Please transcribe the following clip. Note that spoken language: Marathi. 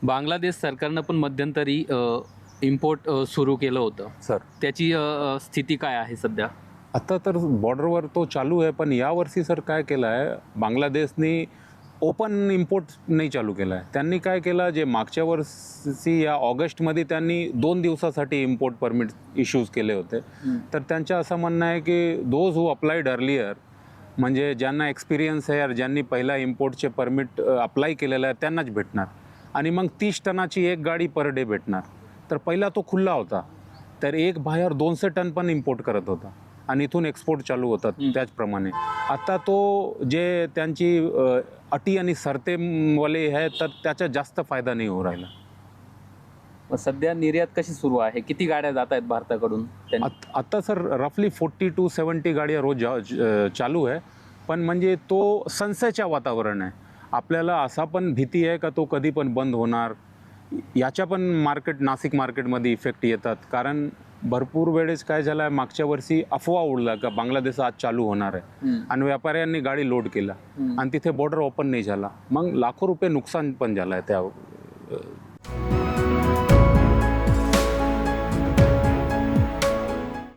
बांगलादेश सरकारनं पण मध्यंतरी इम्पोर्ट सुरू केलं होतं. सर त्याची स्थिती काय आहे सध्या? आता तर बॉर्डरवर तो चालू आहे, पण यावर्षी सर काय केलं आहे, बांगलादेशनी ओपन इम्पोर्ट नाही चालू केला आहे. त्यांनी काय केलं, जे मागच्या वर्षी या ऑगस्टमध्ये त्यांनी 2 दिवसासाठी इम्पोर्ट परमिट इश्यूज केले होते. तर त्यांचं असं म्हणणं आहे की दोज हू अप्लाइड अर्लियर, म्हणजे ज्यांना एक्सपिरियन्स आहे, ज्यांनी पहिला इम्पोर्टचे परमिट अप्लाय केलेलं आहे त्यांनाच भेटणार. आणि मग 30 टनाची एक गाडी पर डे भेटणार. तर पहिला तो खुला होता, तर एक बाहेर 200 टन पण इम्पोर्ट करत होता आणि इथून एक्सपोर्ट चालू होतात. त्याचप्रमाणे आता तो जे त्यांची अटी आणि शर्तेवाले आहे, तर त्याचा जास्त फायदा नाही होऊ राहिला. मग सध्या निर्यात कशी सुरू आहे? किती गाड्या जात आहेत भारताकडून? आता सर रफली 40 to 70 गाड्या रोज चालू आहे. पण म्हणजे तो संशयाच्या वातावरण आहे. आपल्याला असा पण भीती आहे का तो कधी पण बंद होणार, याच्या पण नाशिक मार्केटमध्ये इफेक्ट येतात. कारण भरपूर वेळेस काय झालं आहे, मागच्या वर्षी अफवा उडला का बांगलादेश आज चालू होणार आहे आणि व्यापाऱ्यांनी गाडी लोड केला आणि तिथे बॉर्डर ओपन नाही झाला. मग लाखो रुपये नुकसान पण झालं आहे त्या